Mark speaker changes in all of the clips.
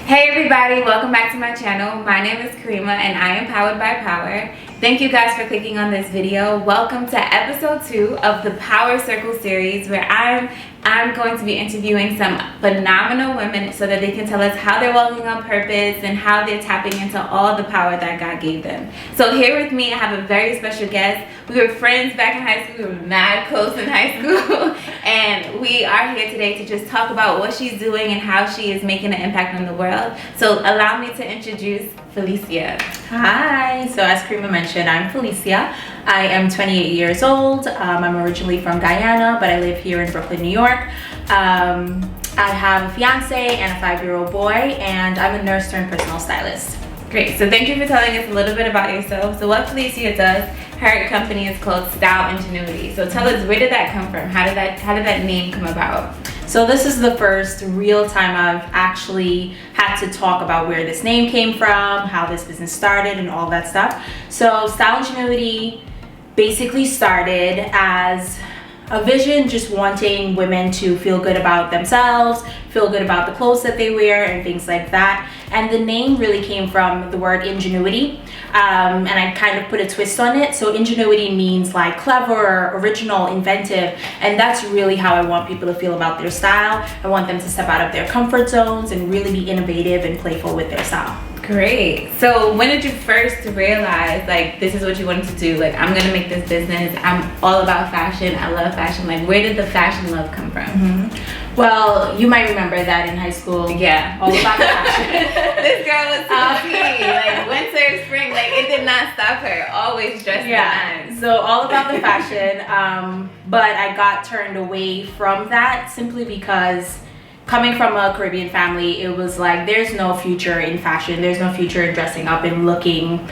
Speaker 1: Hey everybody, welcome back to my channel. My name is Karima and I am powered by power. Thank you guys for clicking on this video. Welcome to episode 2 of the Power Circle series, where I'm going to be interviewing some phenomenal women so that they can tell us how they're walking on purpose and how they're tapping into all the power that God gave them. So here with me I have a very special guest. We were friends back in high school. We were mad close in high school and we are here today to just talk about what she's doing and how she is making an impact on the world. So allow me to introduce Phylicia.
Speaker 2: Hi, so as Karima mentioned, I'm Phylicia. I am 28 years old. I'm originally from Guyana, but I live here in Brooklyn, New York. I have a fiance and a 5-year-old boy, and I'm a nurse turned personal stylist.
Speaker 1: Great, so thank you for telling us a little bit about yourself. So what Phylicia does, her company is called StyleIngenewity. So tell us, where did that come from? How did that name come about?
Speaker 2: So this is the first real time I've actually had to talk about where this name came from, how this business started, and all that stuff. So StyleIngenewity basically started as a vision, just wanting women to feel good about themselves, feel good about the clothes that they wear and things like that. And the name really came from the word ingenuity, and I kind of put a twist on it. So ingenuity means like clever, original, inventive, and that's really how I want people to feel about their style. I want them to step out of their comfort zones and really be innovative and playful with their style.
Speaker 1: Great. So when did you first realize, like, this is what you wanted to do? Like, I'm gonna make this business. I'm all about fashion. I love fashion. Like, where did the fashion love come from?
Speaker 2: Well, you might remember that in high school.
Speaker 1: Yeah.
Speaker 2: All about the fashion.
Speaker 1: This girl was so tea. Like, winter, spring, like, it did not stop her. Always dressed nice.
Speaker 2: So all about the fashion. But I got turned away from that simply because coming from a Caribbean family, it was like, there's no future in fashion. There's no future in dressing up and looking,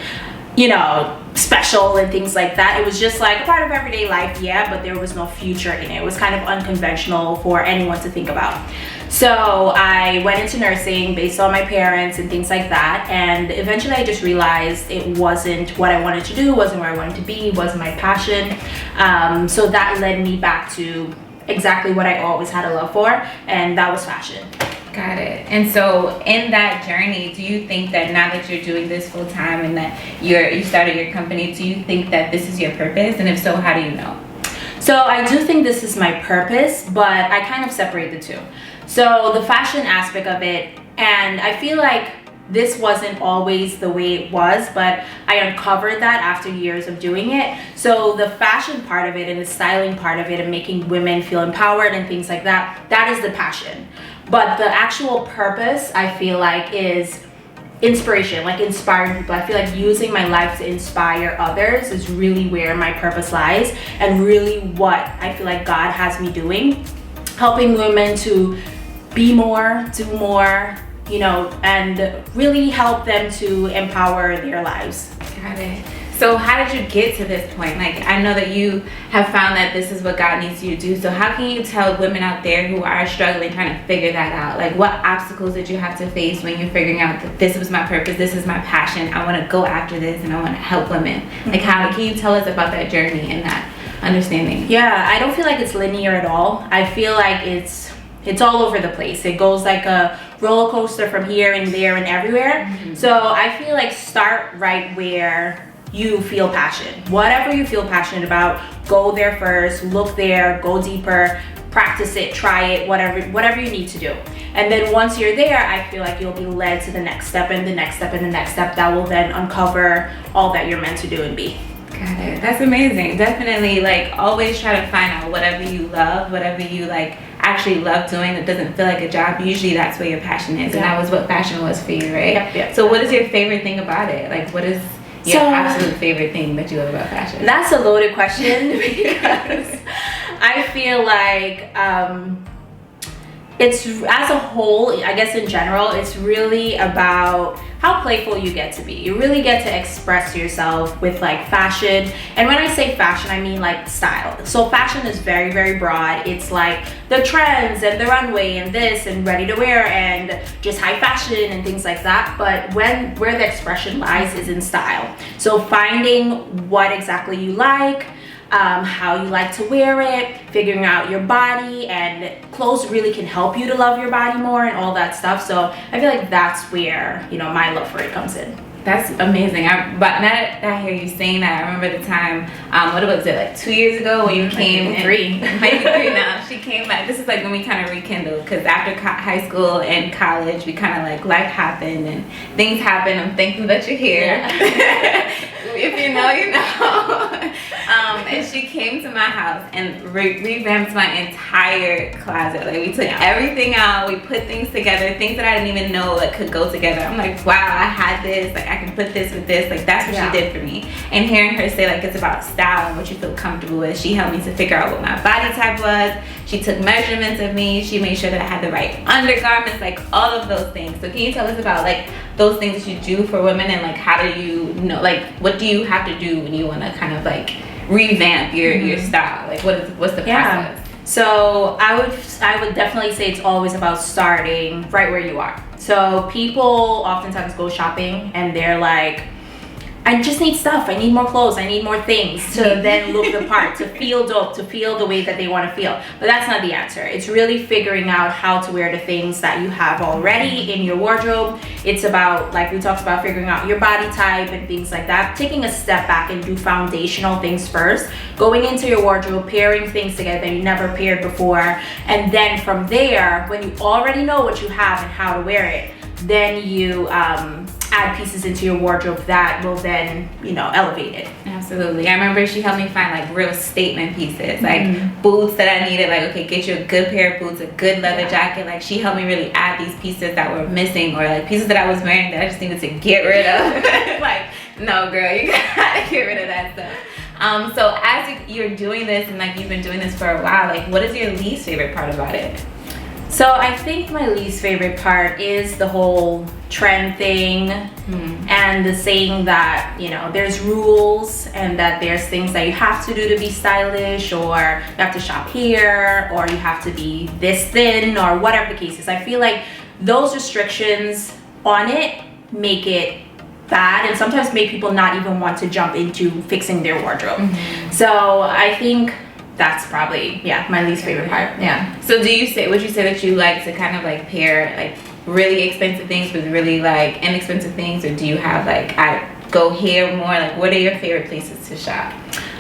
Speaker 2: you know, special and things like that. It was just like a part of everyday life, yeah, but there was no future in it. It was kind of unconventional for anyone to think about. So I went into nursing based on my parents and things like that, and eventually I just realized it wasn't what I wanted to do, wasn't where I wanted to be, wasn't my passion. So that led me back to exactly what I always had a love for, and that was fashion.
Speaker 1: Got it. And so in that journey, do you think that now that you're doing this full time and that you started your company, do you think that this is your purpose? And if so, how do you know?
Speaker 2: So I do think this is my purpose, but I kind of separate the two. So the fashion aspect of it, and I feel like this wasn't always the way it was, but I uncovered that after years of doing it. So the fashion part of it and the styling part of it and making women feel empowered and things like that, that is the passion. But the actual purpose, I feel like, is inspiration, like inspiring people. I feel like using my life to inspire others is really where my purpose lies, and really what I feel like God has me doing, helping women to be more, do more, you know, and really help them to empower their lives.
Speaker 1: Got it. So how did you get to this point? Like, I know that you have found that this is what God needs you to do. So how can you tell women out there who are struggling trying to figure that out? Like, what obstacles did you have to face when you're figuring out that this was my purpose, this is my passion, I want to go after this and I want to help women? Like, how can you tell us about that journey and that understanding?
Speaker 2: Yeah, I don't feel like it's linear at all. I feel like it's all over the place. It goes like a roller coaster from here and there and everywhere. So I feel like start right where you feel passion. Whatever you feel passionate about, go there first, look there, go deeper, practice it, try it, whatever you need to do. And then once you're there, I feel like you'll be led to the next step and the next step and the next step that will then uncover all that you're meant to do and be.
Speaker 1: Got it. That's amazing. Definitely, like, always try to find out whatever you love, whatever you like actually love doing that doesn't feel like a job. Usually that's where your passion is. And that was what fashion was for you, right?
Speaker 2: Yep.
Speaker 1: So what is your favorite thing about it? Like, what is your absolute favorite thing that you love about fashion?
Speaker 2: That's a loaded question because I feel like it's, as a whole, I guess in general, it's really about how playful you get to be. You really get to express yourself with like fashion. And when I say fashion, I mean like style. So fashion is very, very broad. It's like the trends and the runway and this and ready to wear and just high fashion and things like that. But where the expression lies is in style. So finding what exactly you like, how you like to wear it, figuring out your body, and clothes really can help you to love your body more and all that stuff. So I feel like that's where, you know, my love for it comes in.
Speaker 1: That's amazing. But now that I hear you saying that, I remember the time, what was it, like 2 years ago when you came?
Speaker 2: Three.
Speaker 1: Maybe 3 now. She came back. This is like when we kind of rekindled, because after high school and college, we kind of like, life happened and things happened. I'm thankful that you're here. Yeah. If you know, you know. And she came to my house and revamped my entire closet. Like, we took everything out, we put things together, things that I didn't even know that could go together. I'm like, wow, I had this, like I can put this with this. Like, that's what she did for me. And hearing her say like it's about style and what you feel comfortable with, she helped me to figure out what my body type was. She took measurements of me. She made sure that I had the right undergarments, like all of those things. So can you tell us about like those things that you do for women, and like how do you know, like what do you have to do when you want to kind of like revamp your style? Like what's the process?
Speaker 2: So I would definitely say it's always about starting right where you are. So people oftentimes go shopping and they're like, I just need stuff, I need more clothes, I need more things to then look the part, to feel dope, to feel the way that they want to feel. But that's not the answer. It's really figuring out how to wear the things that you have already in your wardrobe. It's about, like we talked about, figuring out your body type and things like that. Taking a step back and do foundational things first. Going into your wardrobe, pairing things together that you never paired before. And then from there, when you already know what you have and how to wear it, then you add pieces into your wardrobe that will then, you know, elevate it.
Speaker 1: Absolutely. I remember she helped me find like real statement pieces, like boots that I needed, like, okay, get you a good pair of boots, a good leather jacket. Like, she helped me really add these pieces that were missing, or like pieces that I was wearing that I just needed to get rid of. Like, no girl, you gotta get rid of that stuff. So as you're doing this, and like you've been doing this for a while, like what is your least favorite part about it?
Speaker 2: So I think my least favorite part is the whole trend thing and the saying that, you know, there's rules and that there's things that you have to do to be stylish, or you have to shop here, or you have to be this thin, or whatever the case is. I feel like those restrictions on it make it bad, and sometimes make people not even want to jump into fixing their wardrobe. So I think that's probably my least favorite part.
Speaker 1: So would you say that you like to kind of like pair like really expensive things with really like inexpensive things, or do you have like, I go here more? Like, what are your favorite places to shop?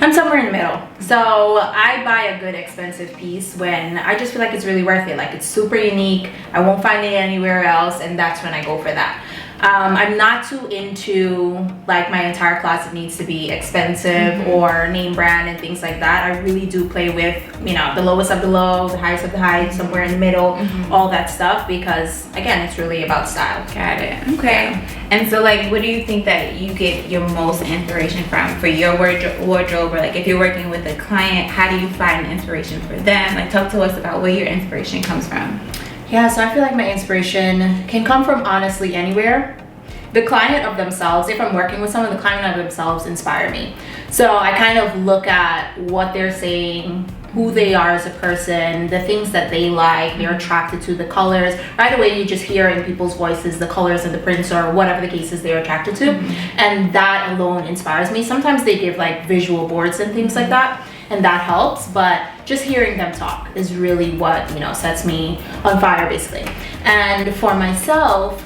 Speaker 2: I'm somewhere in the middle. So I buy a good expensive piece when I just feel like it's really worth it. Like, it's super unique, I won't find it anywhere else, and that's when I go for that. I'm not too into like my entire closet needs to be expensive or name brand and things like that. I really do play with, you know, the lowest of the low, the highest of the high, somewhere in the middle, all that stuff, because again, it's really about style.
Speaker 1: Got it. Okay. And so like, what do you think that you get your most inspiration from for your wardrobe, or like if you're working with a client, how do you find inspiration for them? Like, talk to us about where your inspiration comes from.
Speaker 2: Yeah, so I feel like my inspiration can come from honestly anywhere. The client of themselves, if I'm working with someone, the client of themselves inspire me. So I kind of look at what they're saying, who they are as a person, the things that they like, they're attracted to, the colors. Right away, you just hear in people's voices the colors and the prints, or whatever the case is they're attracted to. And that alone inspires me. Sometimes they give like visual boards and things like that, and that helps, but just hearing them talk is really what, you know, sets me on fire basically. And for myself,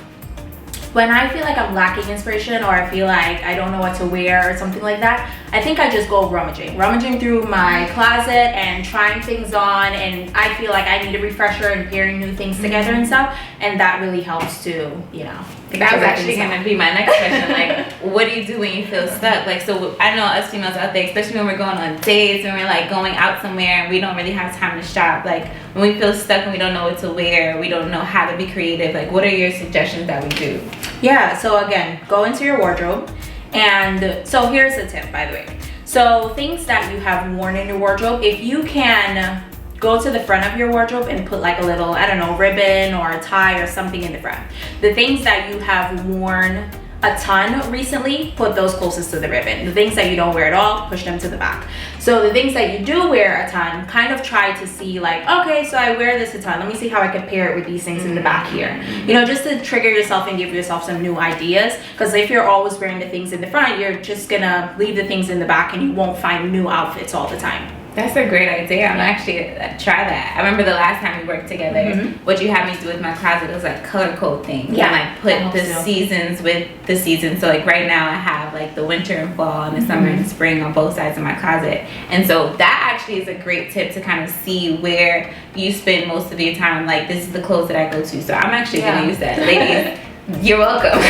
Speaker 2: when I feel like I'm lacking inspiration, or I feel like I don't know what to wear or something like that, I think I just go rummaging through my closet and trying things on, and I feel like I need a refresher and pairing new things together and stuff, and that really helps to, you know.
Speaker 1: That was actually going to be my next question. Like, what do you do when you feel stuck? Like, so I know us females out there, especially when we're going on dates and we're like going out somewhere and we don't really have time to shop. Like, when we feel stuck and we don't know what to wear, we don't know how to be creative. Like, what are your suggestions that we do?
Speaker 2: Yeah, so again, go into your wardrobe. And so here's a tip, by the way. So things that you have worn in your wardrobe, if you can go to the front of your wardrobe and put like a little, I don't know, ribbon or a tie or something in the front. The things that you have worn a ton recently, put those closest to the ribbon. The things that you don't wear at all, push them to the back. So the things that you do wear a ton, kind of try to see like, okay, so I wear this a ton. Let me see how I can pair it with these things in the back here. You know, just to trigger yourself and give yourself some new ideas. Because if you're always wearing the things in the front, you're just gonna leave the things in the back and you won't find new outfits all the time.
Speaker 1: That's a great idea. I'm actually try that. I remember the last time we worked together, what you had me do with my closet was like color code things.
Speaker 2: Yeah,
Speaker 1: and like put the seasons with the seasons. So like right now I have like the winter and fall and the summer and spring on both sides of my closet. And so that actually is a great tip to kind of see where you spend most of your time. Like this is the clothes that I go to. So I'm actually gonna use that. Ladies, you're welcome.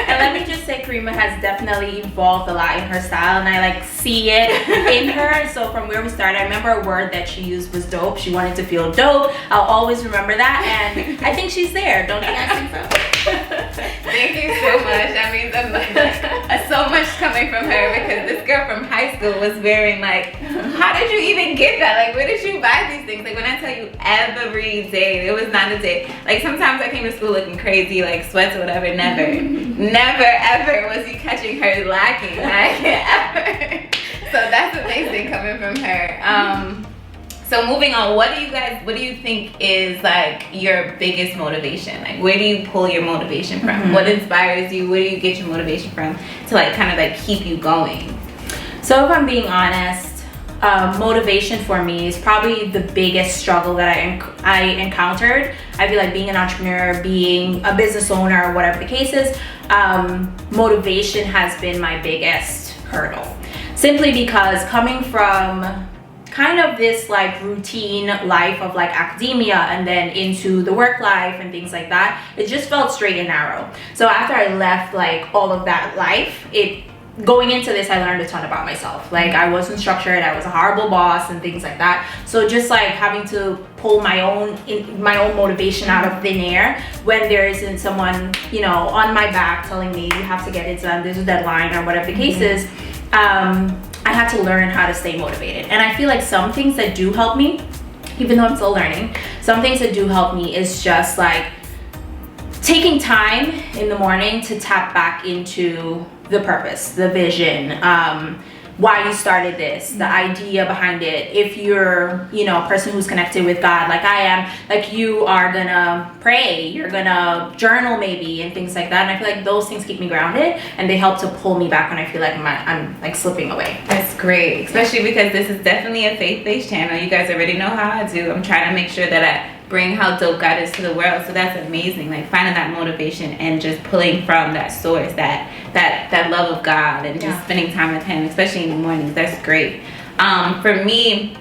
Speaker 2: And let me just say, Karima has definitely evolved a lot in her style, and I like see it in her. So from where we started, I remember a word that she used was dope. She wanted to feel dope. I'll always remember that, and I think she's there. Don't you guys think so?
Speaker 1: Thank you so much. I mean, so much coming from her, because this girl from high school was wearing like, how did you even get that? Like, where did you buy these things? Like when I tell you every day, there was not a day. Like sometimes I came to school looking crazy, like sweats or whatever. Never ever was you catching her lacking, like ever. So that's amazing coming from her. So moving on, what do you think is like your biggest motivation? Like where do you pull your motivation from? What inspires you? Where do you get your motivation from to like kind of like keep you going?
Speaker 2: So if I'm being honest, motivation for me is probably the biggest struggle that I encountered. I feel like being an entrepreneur, being a business owner, whatever the case is, motivation has been my biggest hurdle. Simply because coming from kind of this like routine life of like academia and then into the work life and things like that, it just felt straight and narrow. So after I left like all of that life, going into this, I learned a ton about myself. Like I wasn't structured, I was a horrible boss and things like that. So just like having to pull my own motivation out of thin air when there isn't someone, you know, on my back telling me you have to get it done, there's a deadline or whatever the case is. I had to learn how to stay motivated. And I feel like some things that do help me, even though I'm still learning, some things that do help me is just like taking time in the morning to tap back into the purpose, the vision, why you started this, the idea behind it. If you're, you know, a person who's connected with God, like I am, like you are gonna pray, you're gonna journal maybe and things like that. And I feel like those things keep me grounded and they help to pull me back when I feel like I'm like slipping away.
Speaker 1: That's great, especially because this is definitely a faith-based channel. You guys already know how I do. I'm trying to make sure that I bring how dope God is to the world. So that's amazing, like finding that motivation and just pulling from that source, that love of God, and just spending time with him, especially in the mornings. That's great. For me,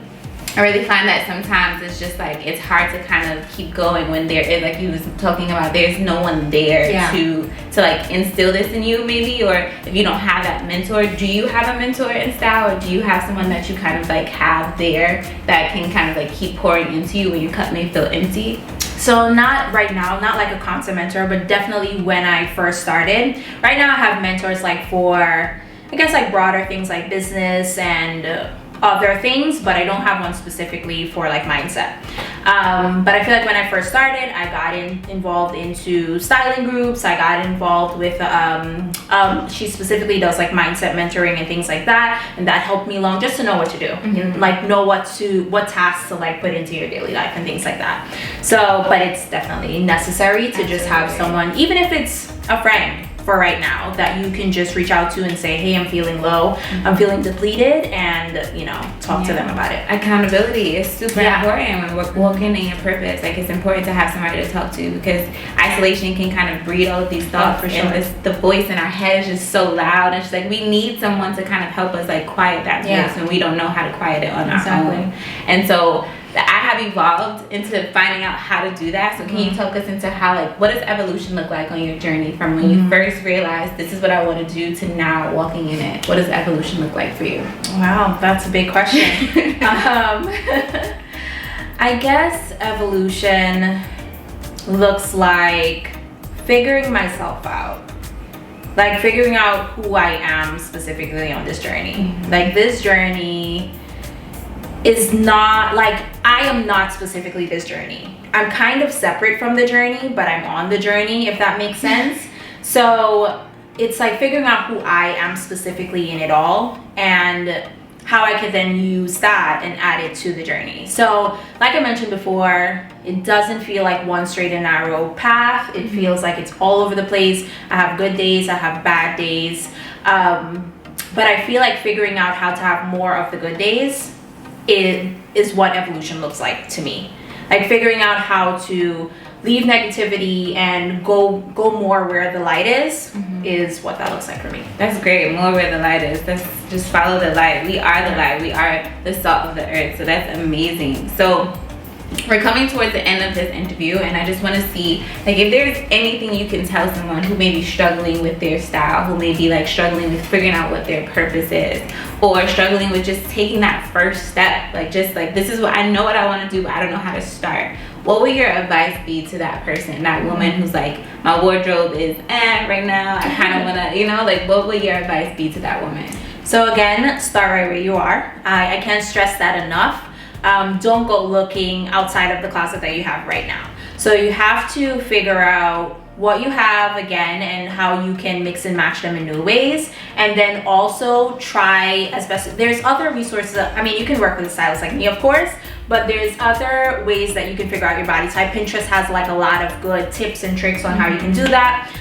Speaker 1: I really find that sometimes it's just like it's hard to kind of keep going when there is, like you was talking about, there's no one there to like instill this in you maybe. Or if you don't have that mentor, do you have a mentor in style, or do you have someone that you kind of like have there that can kind of like keep pouring into you when your cup may feel empty?
Speaker 2: So not right now, not like a constant mentor, but definitely when I first started. Right now I have mentors like for, I guess like broader things like business and other things, but I don't have one specifically for like mindset. But I feel like when I first started, I got involved into styling groups. I got involved with she specifically does like mindset mentoring and things like that, and that helped me along just to know what to do, like know what tasks to like put into your daily life and things like that. So but it's definitely necessary to just have someone, even if it's a friend for right now, that you can just reach out to and say, hey, I'm feeling low, I'm feeling depleted, and you know, talk to them about it.
Speaker 1: Accountability is super important when we're walking in your purpose. Like it's important to have somebody to talk to, because isolation can kind of breed all of these thoughts, and the voice in our head is just so loud, and it's like we need someone to kind of help us like quiet that voice when we don't know how to quiet it on our own. And so I have evolved into finding out how to do that. So can you talk us into how, like, what does evolution look like on your journey from when you first realized this is what I want to do to now walking in it? What does evolution look like for you?
Speaker 2: Wow, that's a big question. I guess evolution looks like figuring myself out. Like figuring out who I am specifically on this journey. Like this journey is not like, I am not specifically this journey. I'm kind of separate from the journey, but I'm on the journey, if that makes sense. So it's like figuring out who I am specifically in it all, and how I could then use that and add it to the journey. So like I mentioned before, it doesn't feel like one straight and narrow path. It feels like it's all over the place. I have good days, I have bad days. But I feel like figuring out how to have more of the good days is what evolution looks like to me. Like figuring out how to leave negativity and go more where the light is what that looks like for me.
Speaker 1: That's great. More where the light is. Let's just follow the light. We are the light. We are the salt of the earth. So that's amazing. So we're coming towards the end of this interview, and I just want to see, like, if there's anything you can tell someone who may be struggling with their style, who may be like struggling with figuring out what their purpose is, or struggling with just taking that first step, like just like, this is what I know what I want to do, but I don't know how to start. What would your advice be to that person, that woman who's like, my wardrobe is right now, I kind of want to, you know, like, what would your advice be to that woman?
Speaker 2: So again, start right where you are. I can't stress that enough. Don't go looking outside of the closet that you have right now. So you have to figure out what you have again and how you can mix and match them in new ways, and then also try as best. There's other resources. I mean, you can work with a stylist like me, of course, but there's other ways that you can figure out your body type. Pinterest has like a lot of good tips and tricks on how you can do that.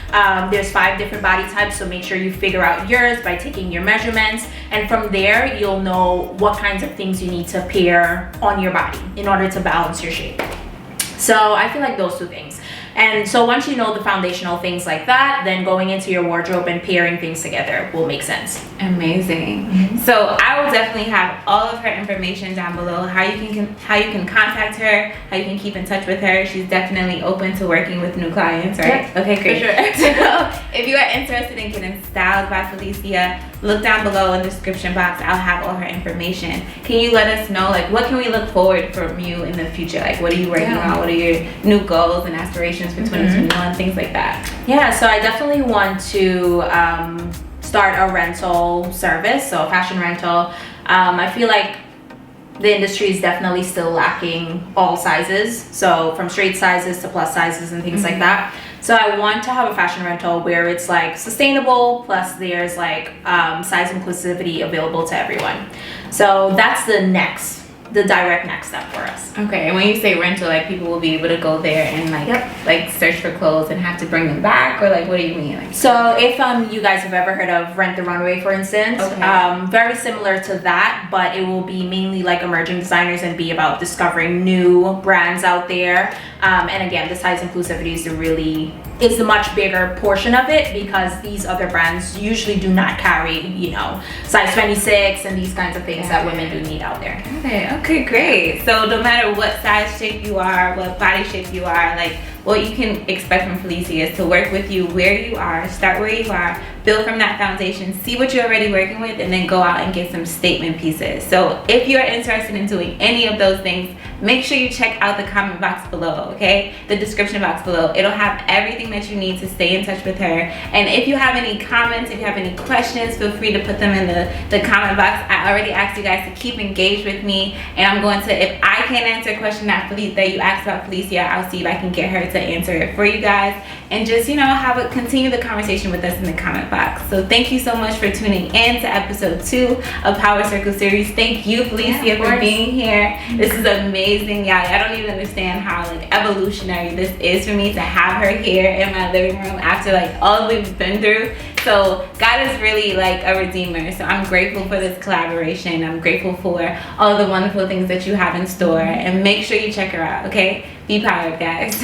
Speaker 2: There's 5 different body types, so make sure you figure out yours by taking your measurements, and from there you'll know what kinds of things you need to pair on your body in order to balance your shape. So I feel like those 2 things. And so once you know the foundational things like that, then going into your wardrobe and pairing things together will make sense.
Speaker 1: Amazing. So I will definitely have all of her information down below, how you can contact her, how you can keep in touch with her. She's definitely open to working with new clients, right?
Speaker 2: Yep.
Speaker 1: Okay, great.
Speaker 2: For sure.
Speaker 1: So if you are interested in getting styled by Phylicia, look down below in the description box. I'll have all her information. Can you let us know, like, what can we look forward from you in the future? Like, what are you working on? What are your new goals and aspirations for 2021, things like that?
Speaker 2: Yeah, so I definitely want to start a rental service, so a fashion rental. I feel like the industry is definitely still lacking all sizes, so from straight sizes to plus sizes and things like that. So I want to have a fashion rental where it's like sustainable, plus there's like size inclusivity available to everyone. So that's the direct next step for us.
Speaker 1: Okay, and when you say rental, like, people will be able to go there and like search for clothes and have to bring them back, or like, what do you mean? Like,
Speaker 2: so if you guys have ever heard of Rent the Runway, for instance, very similar to that, but it will be mainly like emerging designers and be about discovering new brands out there. And again, the size inclusivity is the much bigger portion of it, because these other brands usually do not carry, you know, size 26 and these kinds of things that women do need out there.
Speaker 1: Okay, great. So no matter what size shape you are, what body shape you are, like, what you can expect from Phylicia is to work with you where you are, start where you are, build from that foundation, see what you're already working with, and then go out and get some statement pieces. So if you're interested in doing any of those things, make sure you check out the comment box below, okay? The description box below. It'll have everything that you need to stay in touch with her. And if you have any comments, if you have any questions, feel free to put them in the comment box. I already asked you guys to keep engaged with me, and I'm going to, if I can't answer a question that you asked about Phylicia, I'll see if I can get her to answer it for you guys, and just, you know, continue the conversation with us in the comment box. So thank you so much for tuning in to episode 2 of Power Circle series. Thank you, Phylicia, for being here. This is amazing, y'all. I don't even understand how like evolutionary this is for me to have her here in my living room after like all we've been through. So God is really like a redeemer. So I'm grateful for this collaboration. I'm grateful for all the wonderful things that you have in store, and make sure you check her out, okay? Be powered, guys.